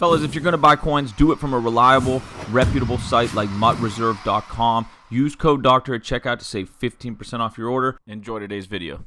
Fellas, if you're going to buy coins, do it from a reliable, reputable site like MutReserve.com. Use code DOCTOR at checkout to save 15% off your order. Enjoy today's video.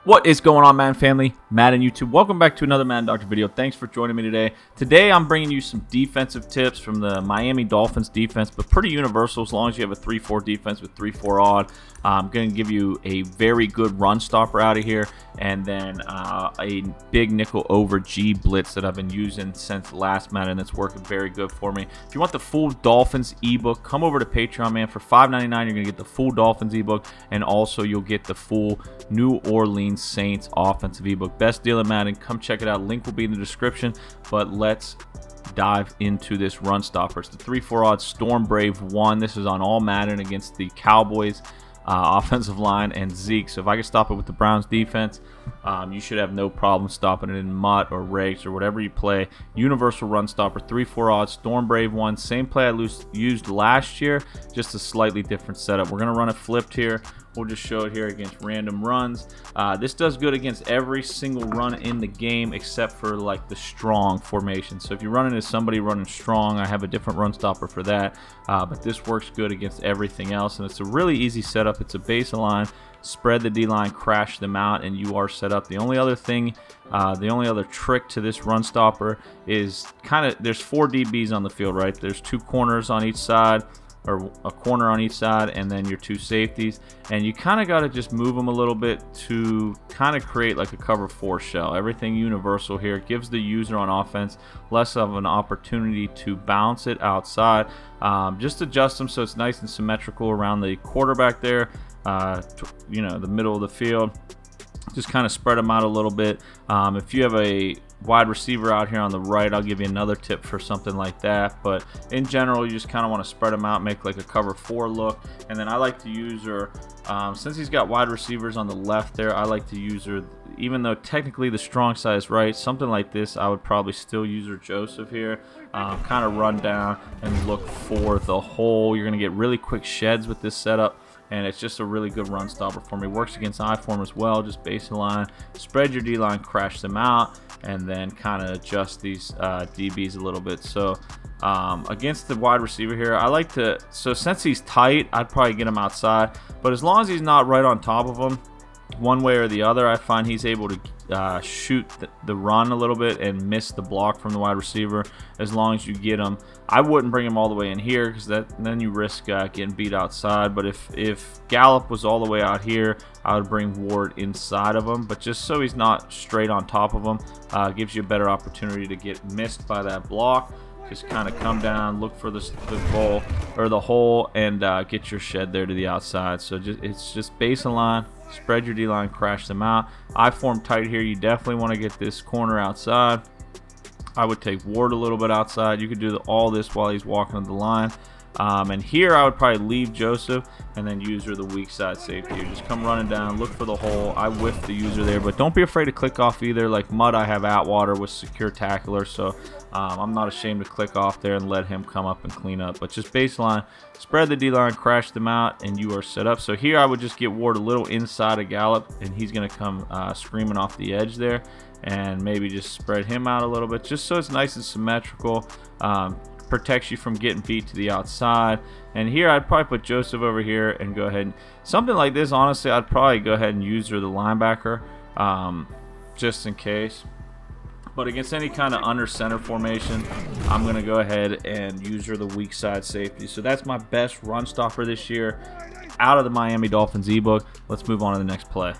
What is going on, Madden family? Madden YouTube. Welcome back to another Madden Doctor video. Thanks for joining me today. Today I'm bringing you some defensive tips from the Miami Dolphins defense, but pretty universal as long as you have a 3-4 defense with 3-4 odd. I'm going to give you a very good run stopper out of here, and then a big nickel over G blitz that I've been using since last Madden that's working very good for me. If you want the full Dolphins ebook, come over to Patreon, man. For $5.99, you're going to get the full Dolphins ebook, and also you'll get the full New Orleans Saints offensive ebook. Best deal in Madden. Come check it out. Link will be in the description, but let's dive into this run stopper. It's the 3-4 odd Storm Brave 1. This is on all Madden against the Cowboys offensive line and Zeke. So if I can stop it with the Browns defense, you should have no problem stopping it in Mutt or Rakes or whatever you play. Universal run stopper, 3-4 odds, Storm Brave 1. Same play I used last year, just a slightly different setup. We're going to run it flipped here. We'll just show it here against random runs. This does good against every single run in the game except for like the strong formation. So if you're running as somebody running strong, I have a different run stopper for that. But this works good against everything else, and it's a really easy setup. It's a baseline, spread the D-line, crash them out, and you are set up. The only other thing, the only other trick to this run stopper is there's 4 DBs on the field, right? There's 2 corners on each side, or a corner on each side, and then your 2 safeties, and you kind of got to just move them a little bit to kind of create like a cover 4 shell. Everything universal here. It gives the user on offense less of an opportunity to bounce it outside. Just adjust them so it's nice and symmetrical around the quarterback there, you know, the middle of the field. Just kind of spread them out a little bit. If you have a wide receiver out here on the right, I'll give you another tip for something like that. But in general, you just kind of want to spread them out, make like a cover 4 look. And then I like to use her, since he's got wide receivers on the left there, I like to use her, even though technically the strong side is right, something like this, I would probably still use her Joseph here. Kind of run down and look for the hole. You're going to get really quick sheds with this setup, and it's just a really good run stopper for me. Works against I form as well. Just baseline, spread your D-line, crash them out, and then kind of adjust these DBs a little bit. So against the wide receiver here, I like to, so since he's tight, I'd probably get him outside. But as long as he's not right on top of him, one way or the other, I find he's able to shoot the run a little bit and miss the block from the wide receiver as long as you get him. I wouldn't bring him all the way in here because then you risk getting beat outside. But if Gallup was all the way out here, I would bring Ward inside of him. But just so he's not straight on top of him, gives you a better opportunity to get missed by that block. Just kind of come down, look for the goal or the hole, and get your shed there to the outside. So it's just baseline. Spread your D-line, crash them out. I form tight here. You definitely want to get this corner outside. I would take Ward a little bit outside. You could do all this while he's walking to the line. And here I would probably leave Joseph and then user the weak side safety. You just come running down, look for the hole. I whiffed the user there, but don't be afraid to click off either. Like Mud, I have Atwater with secure tackler, so I'm not ashamed to click off there and let him come up and clean up. But just baseline, spread the D-line, crash them out, and you are set up. So here I would just get Ward a little inside of Gallup, and he's going to come screaming off the edge there, and maybe just spread him out a little bit just so it's nice and symmetrical. Protects you from getting beat to the outside. And here I'd probably put Joseph over here and go ahead and something like this. Honestly, I'd probably go ahead and use her the linebacker just in case. But against any kind of under center formation, I'm going to go ahead and use her the weak side safety. So that's my best run stopper this year out of the Miami Dolphins ebook. Let's move on to the next play.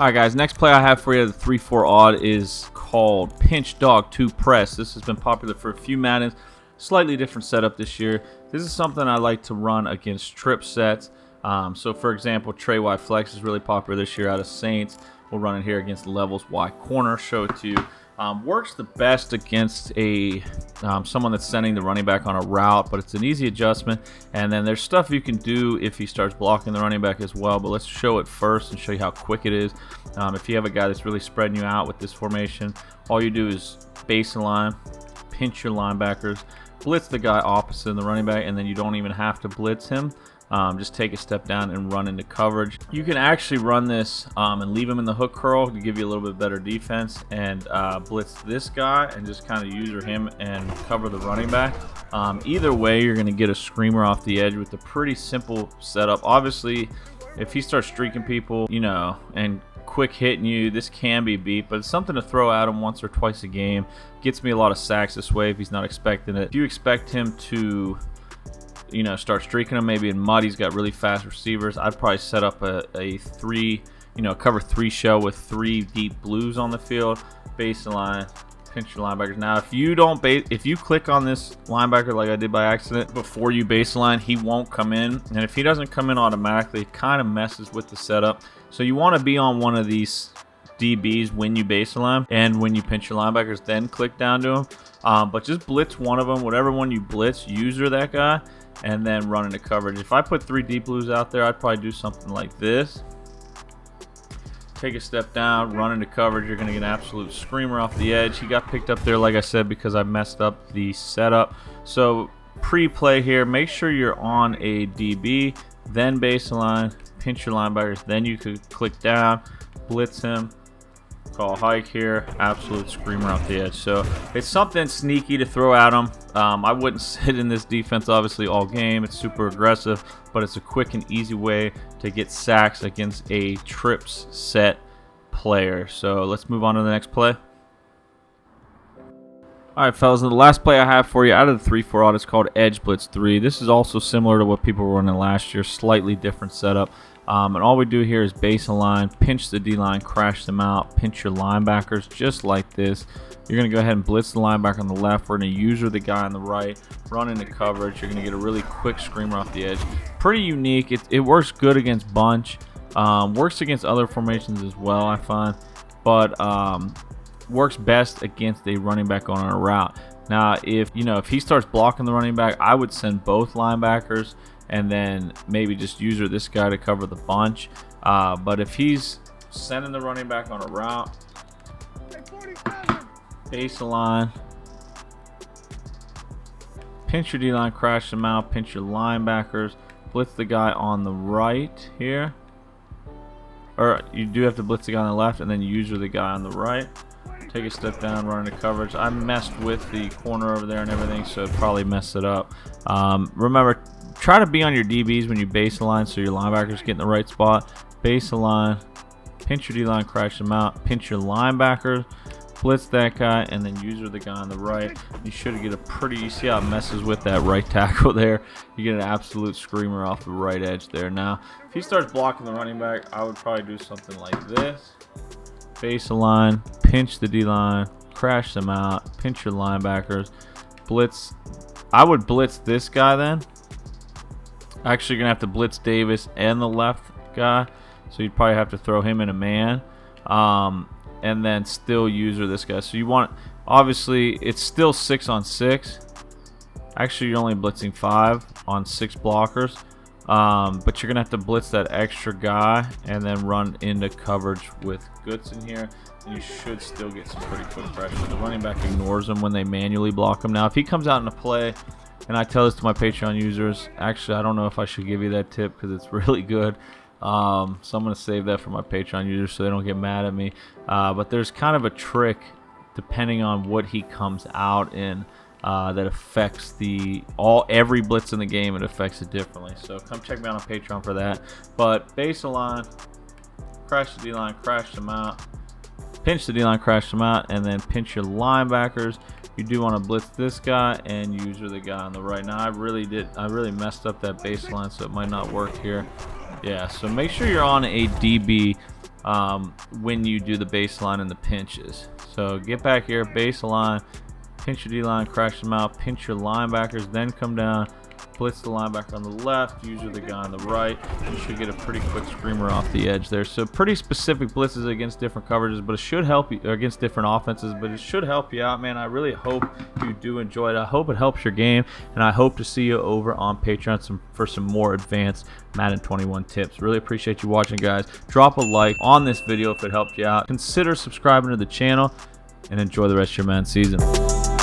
All right, guys, next play I have for you, the 3-4 odd, is called Pinch Dog 2 Press. This has been popular for a few Maddens. Slightly different setup this year. This is something I like to run against trip sets. So, for example, Trey Y Flex is really popular this year out of Saints. We'll run it here against Levels Y Corner. Show it to you. Works the best against someone that's sending the running back on a route, but it's an easy adjustment. And then there's stuff you can do if he starts blocking the running back as well, but let's show it first and show you how quick it is. If you have a guy that's really spreading you out with this formation, all you do is base a line, pinch your linebackers, blitz the guy opposite in the running back, and then you don't even have to blitz him. Just take a step down and run into coverage. You can actually run this and leave him in the hook curl to give you a little bit better defense, and blitz this guy and just kind of user him and cover the running back. Either way, you're going to get a screamer off the edge with a pretty simple setup. Obviously, if he starts streaking people, you know, and quick hitting you, this can be beat, but it's something to throw at him once or twice a game. Gets me a lot of sacks this way if he's not expecting it. If you expect him to, you know, start streaking him maybe in mud, he's got really fast receivers, I'd probably set up a cover 3 shell with 3 deep blues on the field, base line, pinch your linebackers. Now if you click on this linebacker like I did by accident before you baseline, he won't come in, and if he doesn't come in automatically, it kind of messes with the setup. So you want to be on one of these DBs when you baseline and when you pinch your linebackers, then click down to him. But just blitz one of them, whatever one you blitz, user that guy, and then run into coverage. If I put 3 deep blues out there, I'd probably do something like this. Take a step down, run into coverage. You're going to get an absolute screamer off the edge. He got picked up there, like I said, because I messed up the setup. So pre-play here, make sure you're on a DB, then baseline, pinch your linebackers, then you could click down, blitz him, call a hike here, absolute screamer off the edge. So it's something sneaky to throw at him. I wouldn't sit in this defense obviously all game. It's super aggressive, but it's a quick and easy way to get sacks against a trips set player. So let's move on to the next play. Alright, fellas, the last play I have for you out of the 3-4 odd is called Edge Blitz 3. This is also similar to what people were running last year, slightly different setup. And all we do here is base a line, pinch the D-line, crash them out, pinch your linebackers just like this. You're going to go ahead and blitz the linebacker on the left. We're going to user the guy on the right, run into coverage. You're going to get a really quick screamer off the edge. Pretty unique. It works good against bunch. Works against other formations as well, I find. But works best against a running back on a route. Now, if he starts blocking the running back, I would send both linebackers and then maybe just user this guy to cover the bunch. But if he's sending the running back on a route, base the line, pinch your D-line, crash them out, pinch your linebackers, blitz the guy on the right here. Or you do have to blitz the guy on the left, and then user the guy on the right. Take a step down, run into coverage. I messed with the corner over there and everything, so it probably messed it up. Remember, try to be on your DBs when you base the line so your linebackers get in the right spot. Base the line, pinch your D-line, crash them out, pinch your linebackers, blitz that guy, and then user the guy on the right. You should get a pretty, you see how it messes with that right tackle there? You get an absolute screamer off the right edge there. Now, if he starts blocking the running back, I would probably do something like this. Base the line, pinch the D-line, crash them out, pinch your linebackers, blitz. I would blitz this guy then. Actually, you're going to have to blitz Davis and the left guy, so you'd probably have to throw him in a man, and then still user this guy. So you want, obviously, it's still 6 on 6. Actually, you're only blitzing 5 on 6 blockers. But you're gonna have to blitz that extra guy and then run into coverage with Goods in here, and you should still get some pretty quick pressure. The running back ignores him when they manually block him. Now if he comes out in a play, and I tell this to my Patreon users, actually I don't know if I should give you that tip because it's really good, so I'm gonna save that for my Patreon users so they don't get mad at me, but there's kind of a trick depending on what he comes out in, that affects every blitz in the game. It affects it differently. So come check me out on Patreon for that. But base the line, crash the D-line, crash them out, pinch the D-line, crash them out, and then pinch your linebackers. You do want to blitz this guy and user the guy on the right. Now I really messed up that baseline, so it might not work here. Yeah, so make sure you're on a DB when you do the baseline and the pinches. So get back here, baseline, pinch your D-line, crash them out, pinch your linebackers, then come down, blitz the linebacker on the left, user the guy on the right. You should get a pretty quick screamer off the edge there. So pretty specific blitzes against different coverages, but it should help you against different offenses, but it should help you out, man. I really hope you do enjoy it. I hope it helps your game, and I hope to see you over on Patreon for some more advanced Madden 21 tips. Really appreciate you watching, guys. Drop a like on this video if it helped you out. Consider subscribing to the channel, and enjoy the rest of your Madden season.